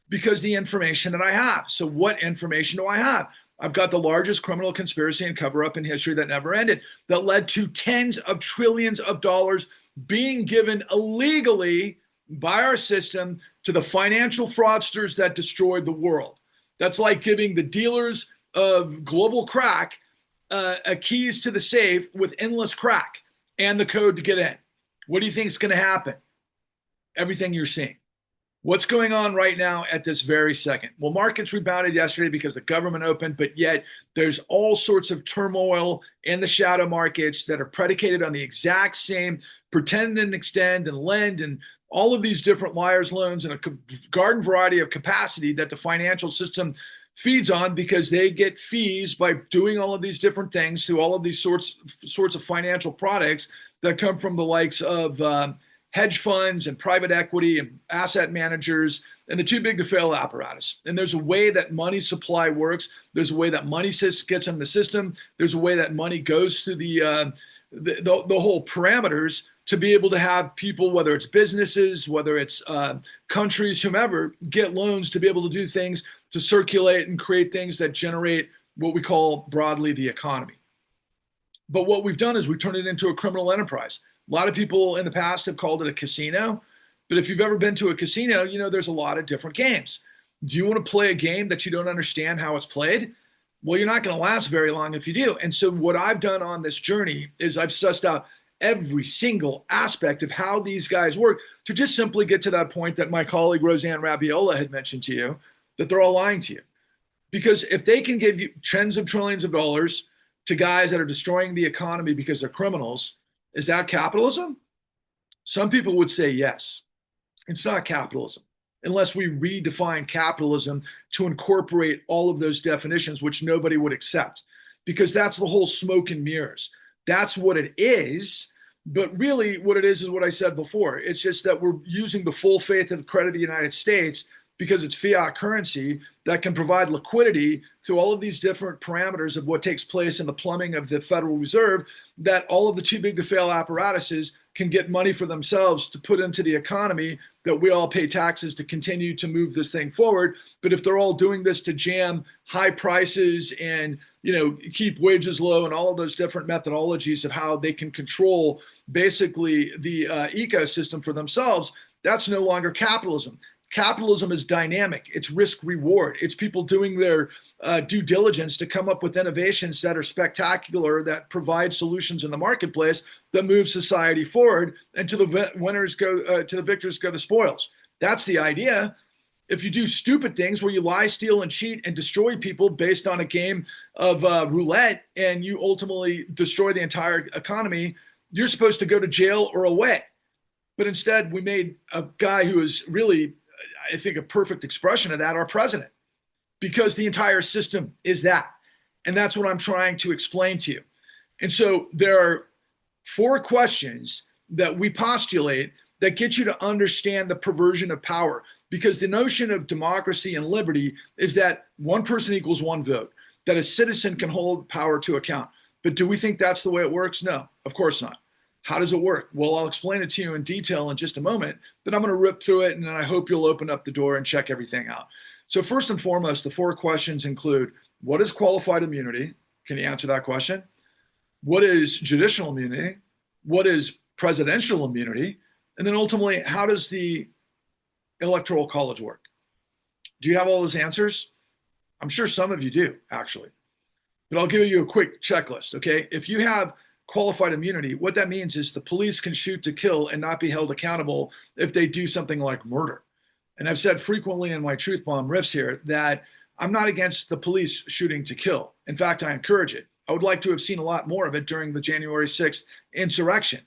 Speaker 1: because the information that I have. So what information do I have? I've got the largest criminal conspiracy and cover up in history that never ended, that led to tens of trillions of dollars being given illegally by our system to the financial fraudsters that destroyed the world. That's like giving the dealers of global crack keys to the safe with endless crack and the code to get in. What do you think is going to happen? Everything you're seeing. What's going on right now at this very second? Well, markets rebounded yesterday because the government opened, but yet there's all sorts of turmoil in the shadow markets that are predicated on the exact same pretend and extend and lend and all of these different liars, loans, and a garden variety of capacity that the financial system feeds on because they get fees by doing all of these different things through all of these sorts of financial products that come from the likes of hedge funds and private equity and asset managers and the too big to fail apparatus. And there's a way that money supply works. There's a way that money gets in the system. There's a way that money goes through the whole parameters to be able to have people, whether it's businesses, whether it's countries, whomever, get loans to be able to do things to circulate and create things that generate what we call broadly the economy. But what we've done is we've turned it into a criminal enterprise. A lot of people in the past have called it a casino, but if you've ever been to a casino, you know there's a lot of different games. Do you want to play a game that you don't understand how it's played? Well, you're not going to last very long if you do. And so what I've done on this journey is I've sussed out every single aspect of how these guys work to just simply get to that point that my colleague Roseanne Rabiola had mentioned to you, that they're all lying to you. Because if they can give you tens of trillions of dollars to guys that are destroying the economy because they're criminals, is that capitalism? Some people would say yes. It's not capitalism unless we redefine capitalism to incorporate all of those definitions, which nobody would accept, because that's the whole smoke and mirrors. That's what it is. But really what it is what I said before. It's just that we're using the full faith of the credit of the United States because it's fiat currency that can provide liquidity through all of these different parameters of what takes place in the plumbing of the Federal Reserve, that all of the too big to fail apparatuses can get money for themselves to put into the economy that we all pay taxes to continue to move this thing forward. But if they're all doing this to jam high prices and, you know, keep wages low and all of those different methodologies of how they can control basically the ecosystem for themselves, that's no longer capitalism. Capitalism is dynamic. It's risk reward. It's people doing their due diligence to come up with innovations that are spectacular, that provide solutions in the marketplace that move society forward, and to the winners go to the victors go the spoils. That's the idea. If you do stupid things where you lie, steal, and cheat and destroy people based on a game of roulette, and you ultimately destroy the entire economy, you're supposed to go to jail or away. But instead, we made a guy who is really, I think, a perfect expression of that, our president, because the entire system is that. And that's what I'm trying to explain to you. And so there are 4 questions that we postulate that get you to understand the perversion of power, because the notion of democracy and liberty is that one person equals one vote, that a citizen can hold power to account. But do we think that's the way it works? No, of course not. How does it work? Well, I'll explain it to you in detail in just a moment, but I'm going to rip through it, and then I hope you'll open up the door and check everything out. So first and foremost, the 4 questions include, what is qualified immunity? Can you answer that question? What is judicial immunity? What is presidential immunity? And then ultimately, how does the electoral college work? Do you have all those answers? I'm sure some of you do, actually. But I'll give you a quick checklist, okay? If you have qualified immunity, what that means is the police can shoot to kill and not be held accountable if they do something like murder. And I've said frequently in my Truth Bomb Riffs here that I'm not against the police shooting to kill. In fact, I encourage it. I would like to have seen a lot more of it during the January 6th insurrection,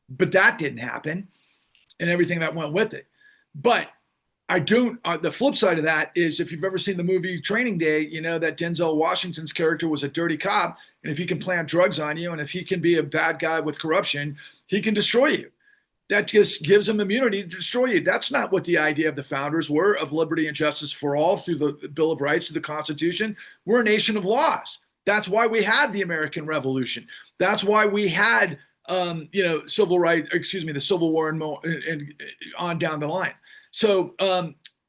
Speaker 1: but that didn't happen, and everything that went with it. But I don't. The flip side of that is, if you've ever seen the movie Training Day, you know that Denzel Washington's character was a dirty cop, and if he can plant drugs on you, and if he can be a bad guy with corruption, he can destroy you. That just gives him immunity to destroy you. That's not what the idea of the founders were, of liberty and justice for all through the Bill of Rights, through the Constitution. We're a nation of laws. That's why we had the American Revolution. That's why we had, civil rights, the Civil War and on down the line. So,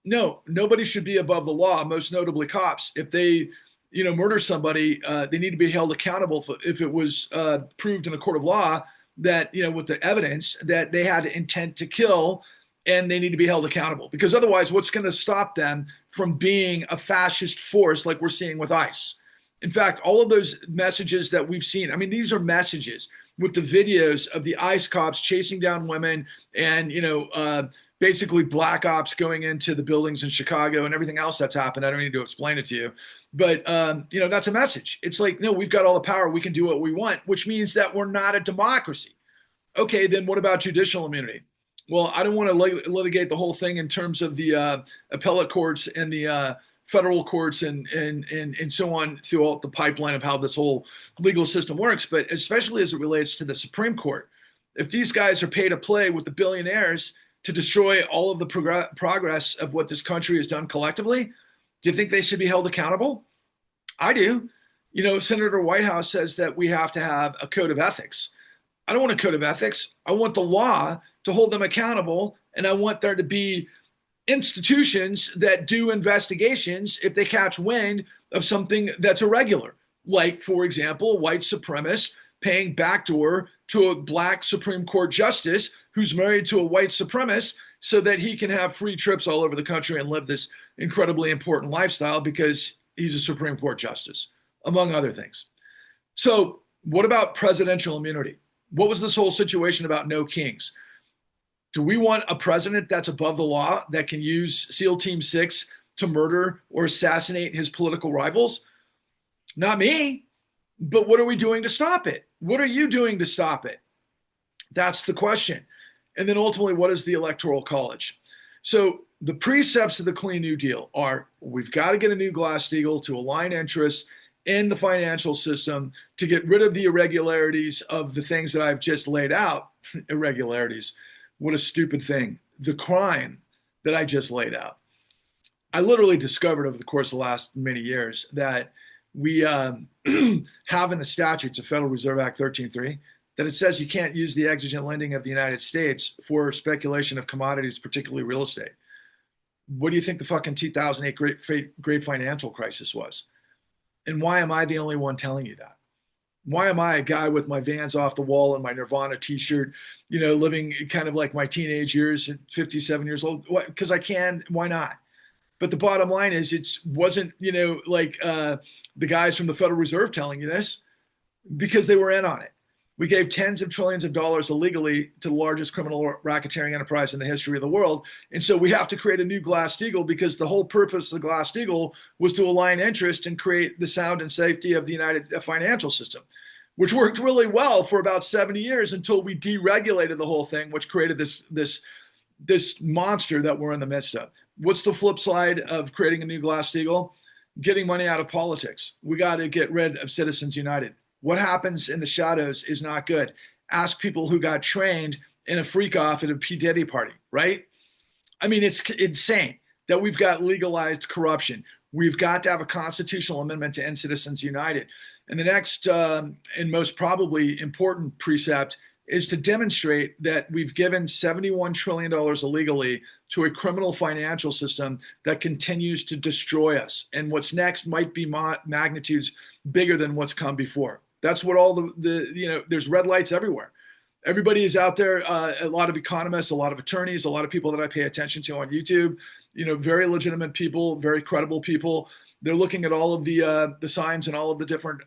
Speaker 1: no, nobody should be above the law, most notably cops. If they, murder somebody, they need to be held accountable if it was proved in a court of law that, with the evidence that they had intent to kill, and they need to be held accountable. Because otherwise, what's going to stop them from being a fascist force like we're seeing with ICE? In fact, all of those messages that we've seen, I mean, these are messages with the videos of the ICE cops chasing down women and, basically black ops going into the buildings in Chicago and everything else that's happened. I don't need to explain it to you. But, that's a message. It's like, no, we've got all the power. We can do what we want, which means that we're not a democracy. Okay, then what about judicial immunity? Well, I don't want to litigate the whole thing in terms of the appellate courts and the federal courts and so on throughout the pipeline of how this whole legal system works, but especially as it relates to the Supreme Court. If these guys are pay to play with the billionaires to destroy all of the progress of what this country has done collectively, do you think they should be held accountable? I do. Senator Whitehouse says that we have to have a code of ethics. I don't want a code of ethics. I want the law to hold them accountable, and I want there to be institutions that do investigations if they catch wind of something that's irregular. Like, for example, a white supremacist paying backdoor to a black Supreme Court justice who's married to a white supremacist so that he can have free trips all over the country and live this incredibly important lifestyle because he's a Supreme Court justice, among other things. So what about presidential immunity? What was this whole situation about no kings? Do we want a president that's above the law that can use SEAL Team 6 to murder or assassinate his political rivals? Not me. But what are we doing to stop it? What are you doing to stop it? That's the question. And then ultimately, what is the Electoral College? So the precepts of the Clean New Deal are, we've got to get a new Glass-Steagall to align interests in the financial system to get rid of the irregularities of the things that I've just laid out. Irregularities. What a stupid thing. The crime that I just laid out. I literally discovered over the course of the last many years that we have in the statutes of Federal Reserve Act 13.3 that it says you can't use the exigent lending of the United States for speculation of commodities, particularly real estate. What do you think the fucking 2008 great financial crisis was? And why am I the only one telling you that? Why am I a guy with my Vans off the wall and my Nirvana t-shirt, living kind of like my teenage years at 57 years old? Because I can. Why not? But the bottom line is, it wasn't, the guys from the Federal Reserve telling you this, because they were in on it. We gave tens of trillions of dollars illegally to the largest criminal racketeering enterprise in the history of the world. And so we have to create a new Glass-Steagall, because the whole purpose of the Glass-Steagall was to align interest and create the sound and safety of the United financial system, which worked really well for about 70 years until we deregulated the whole thing, which created this monster that we're in the midst of. What's the flip side of creating a new Glass-Steagall? Getting money out of politics. We got to get rid of Citizens United. What happens in the shadows is not good. Ask people who got trained in a freak off at a P. Diddy party, right? I mean, it's insane that we've got legalized corruption. We've got to have a constitutional amendment to end Citizens United. And the next and most probably important precept is to demonstrate that we've given $71 trillion illegally to a criminal financial system that continues to destroy us. And what's next might be magnitudes bigger than what's come before. That's what all there's red lights everywhere. Everybody is out there, a lot of economists, a lot of attorneys, a lot of people that I pay attention to on YouTube, very legitimate people, very credible people. They're looking at all of the signs and all of the different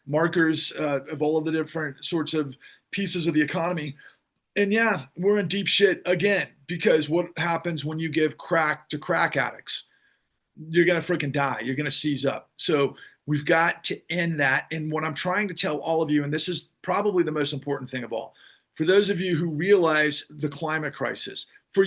Speaker 1: markers of all of the different sorts of pieces of the economy. And yeah, we're in deep shit again, because what happens when you give crack to crack addicts? You're going to freaking die. You're going to seize up. So We've got to end that. And what I'm trying to tell all of you, and this is probably the most important thing of all, for those of you who realize the climate crisis, for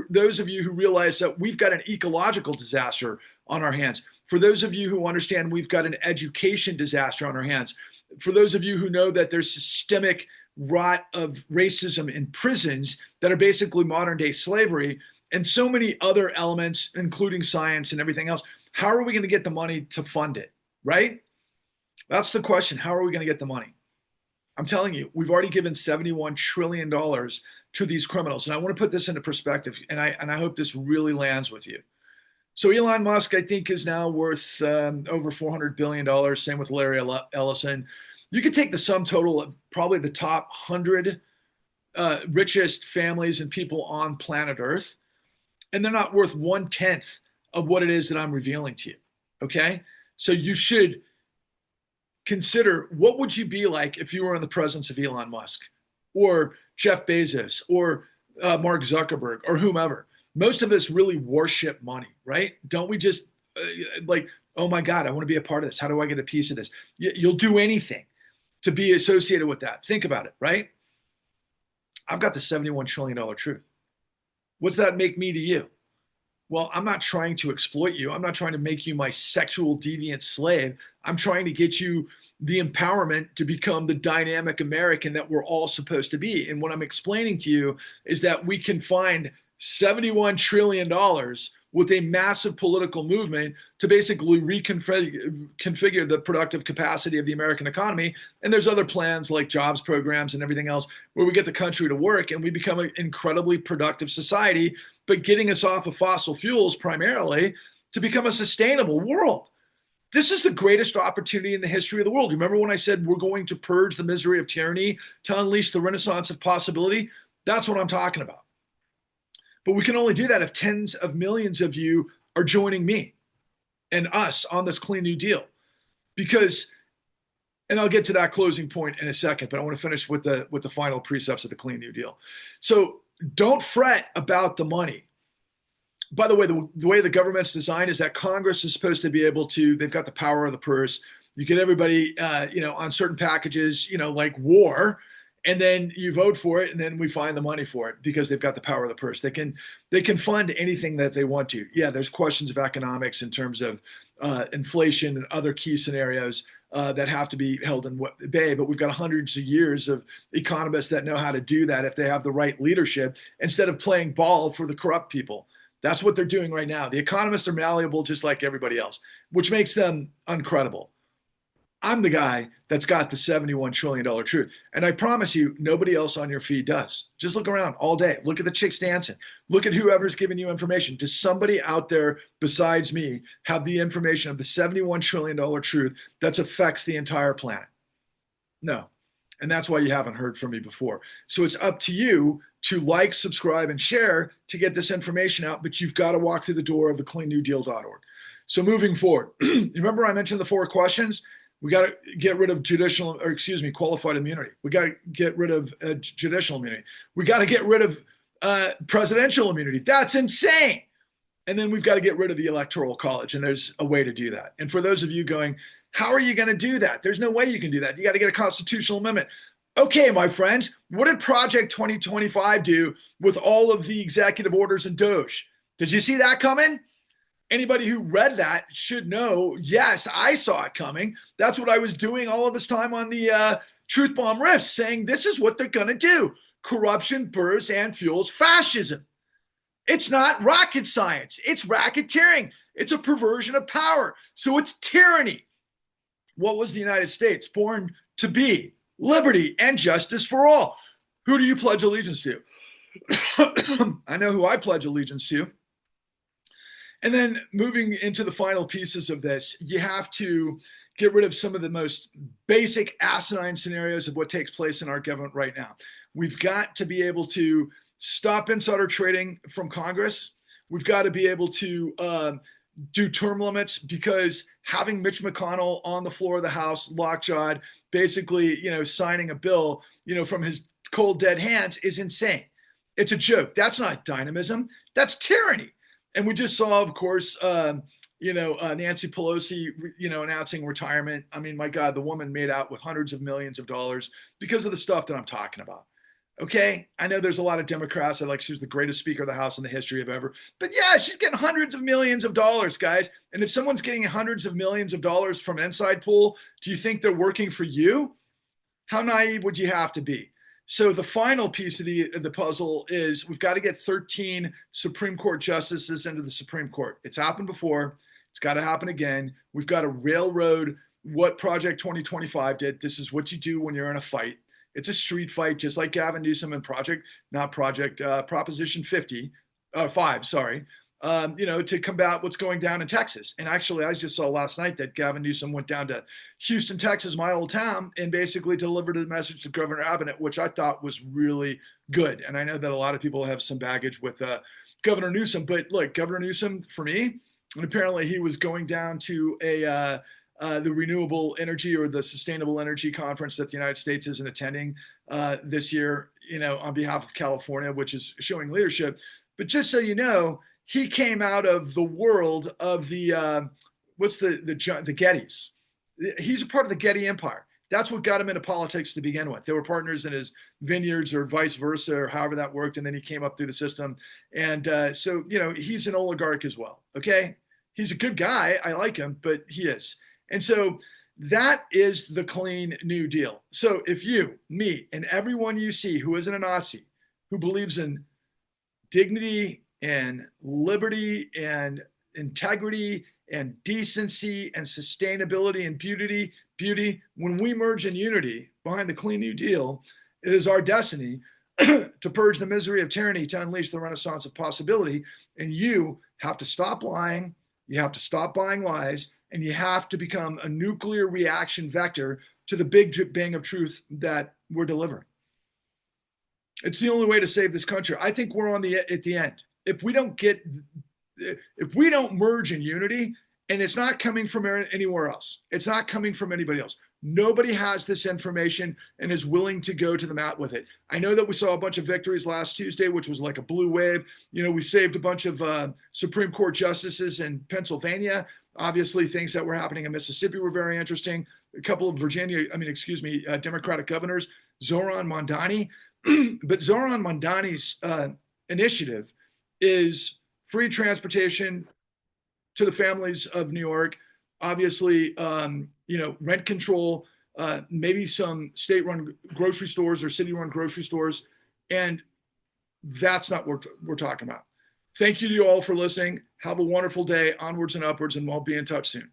Speaker 1: those of you who realize that we've got an ecological disaster on our hands, for those of you who understand we've got an education disaster on our hands, for those of you who know that there's systemic rot of racism in prisons that are basically modern day slavery, and so many other elements, including science and everything else, how are we going to get the money to fund it, right? That's the question. How are we going to get the money? I'm telling you, we've already given $71 trillion to these criminals. And I want to put this into perspective, and I hope this really lands with you. So Elon Musk, I think, is now worth over $400 billion. Same with Larry Ellison. You could take the sum total of probably the top 100 richest families and people on planet Earth, and they're not worth 1/10 of what it is that I'm revealing to you. Okay? So you should consider, what would you be like if you were in the presence of Elon Musk or Jeff Bezos or Mark Zuckerberg or whomever? Most of us really worship money, right? Don't we just like, oh my God, I want to be a part of this. How do I get a piece of this? You'll do anything to be associated with that. Think about it, right? I've got the $71 trillion truth. What's that make me to you? Well, I'm not trying to exploit you. I'm not trying to make you my sexual deviant slave. I'm trying to get you the empowerment to become the dynamic American that we're all supposed to be. And what I'm explaining to you is that we can find $71 trillion with a massive political movement to basically reconfigure the productive capacity of the American economy. And there's other plans like jobs programs and everything else where we get the country to work and we become an incredibly productive society, but getting us off of fossil fuels primarily to become a sustainable world. This is the greatest opportunity in the history of the world. Remember when I said we're going to purge the misery of tyranny to unleash the renaissance of possibility? That's what I'm talking about. But we can only do that if tens of millions of you are joining me and us on this Clean New Deal. Because, and I'll get to that closing point in a second, but I want to finish with the final precepts of the Clean New Deal. So don't fret about the money. By the way, the way the government's designed is that Congress is supposed to be able to, they've got the power of the purse. You get everybody, on certain packages, like war, and then you vote for it, and then we find the money for it because they've got the power of the purse. They can fund anything that they want to. Yeah, there's questions of economics in terms of inflation and other key scenarios that have to be held in bay, but we've got hundreds of years of economists that know how to do that if they have the right leadership instead of playing ball for the corrupt people. That's what they're doing right now. The economists are malleable just like everybody else, which makes them uncredible. I'm the guy that's got the $71 trillion truth. And I promise you, nobody else on your feed does. Just look around all day. Look at the chicks dancing. Look at whoever's giving you information. Does somebody out there besides me have the information of the $71 trillion truth that affects the entire planet? No. And that's why you haven't heard from me before. So it's up to you to like, subscribe, and share to get this information out, but you've got to walk through the door of the cleannewdeal.org. So moving forward, remember I mentioned the 4 questions? We got to get rid of qualified immunity. We got to get rid of judicial immunity. We got to get rid of presidential immunity. That's insane. And then we've got to get rid of the Electoral College, and there's a way to do that. And for those of you going, how are you going to do that? There's no way you can do that. You got to get a constitutional amendment. Okay, my friends, what did Project 2025 do with all of the executive orders and Doge? Did you see that coming? Anybody who read that should know, yes, I saw it coming. That's what I was doing all of this time on the Truth Bomb Riff, saying this is what they're going to do. Corruption bursts and fuels fascism. It's not rocket science. It's racketeering. It's a perversion of power. So it's tyranny. What was the United States born to be? Liberty and justice for all. Who do you pledge allegiance to? I know who I pledge allegiance to. And then moving into the final pieces of this, you have to get rid of some of the most basic asinine scenarios of what takes place in our government right now. We've got to be able to stop insider trading from Congress. We've got to be able to do term limits, because having Mitch McConnell on the floor of the House, lockjawed, basically, signing a bill, from his cold dead hands is insane. It's a joke. That's not dynamism. That's tyranny. And we just saw, of course, Nancy Pelosi, announcing retirement. I mean, my God, the woman made out with hundreds of millions of dollars because of the stuff that I'm talking about. Okay, I know there's a lot of Democrats that like she was the greatest speaker of the House in the history of ever, but yeah, she's getting hundreds of millions of dollars, guys. And if someone's getting hundreds of millions of dollars from inside pool, do you think they're working for you? How naive would you have to be? So the final piece of the puzzle is we've got to get 13 Supreme Court justices into the Supreme Court. It's happened before. It's got to happen again. We've got to railroad what Project 2025 did. This is what you do when you're in a fight. It's a street fight, just like Gavin Newsom and Proposition 5, sorry, to combat what's going down in Texas. And actually, I just saw last night that Gavin Newsom went down to Houston, Texas, my old town, and basically delivered a message to Governor Abbott, which I thought was really good. And I know that a lot of people have some baggage with Governor Newsom, but look, Governor Newsom, for me, and apparently he was going down to the renewable energy or the sustainable energy conference that the United States isn't attending this year, on behalf of California, which is showing leadership. But just so you know, he came out of the world of the Gettys. He's a part of the Getty Empire. That's what got him into politics to begin with. They were partners in his vineyards or vice versa, or however that worked. And then he came up through the system. And so, he's an oligarch as well. Okay. He's a good guy. I like him, but he is. And so that is the clean New Deal. So if you, me, and everyone you see who isn't a Nazi, who believes in dignity and liberty and integrity and decency and sustainability and beauty, when we merge in unity behind the clean New Deal, it is our destiny to purge the misery of tyranny, to unleash the renaissance of possibility. And you have to stop lying. You have to stop buying lies. And you have to become a nuclear reaction vector to the big bang of truth that we're delivering. It's the only way to save this country. I think we're at the end. If we don't merge in unity, and it's not coming from anywhere else, it's not coming from anybody else. Nobody has this information and is willing to go to the mat with it. I know that we saw a bunch of victories last Tuesday, which was like a blue wave. We saved a bunch of Supreme Court justices in Pennsylvania. Obviously, things that were happening in Mississippi were very interesting. A couple of Democratic governors, Zoran Mondani. But Zoran Mondani's initiative is free transportation to the families of New York. Obviously, rent control, maybe some state-run grocery stores or city-run grocery stores. And that's not what we're talking about. Thank you to you all for listening. Have a wonderful day. Onwards and upwards, and we'll be in touch soon.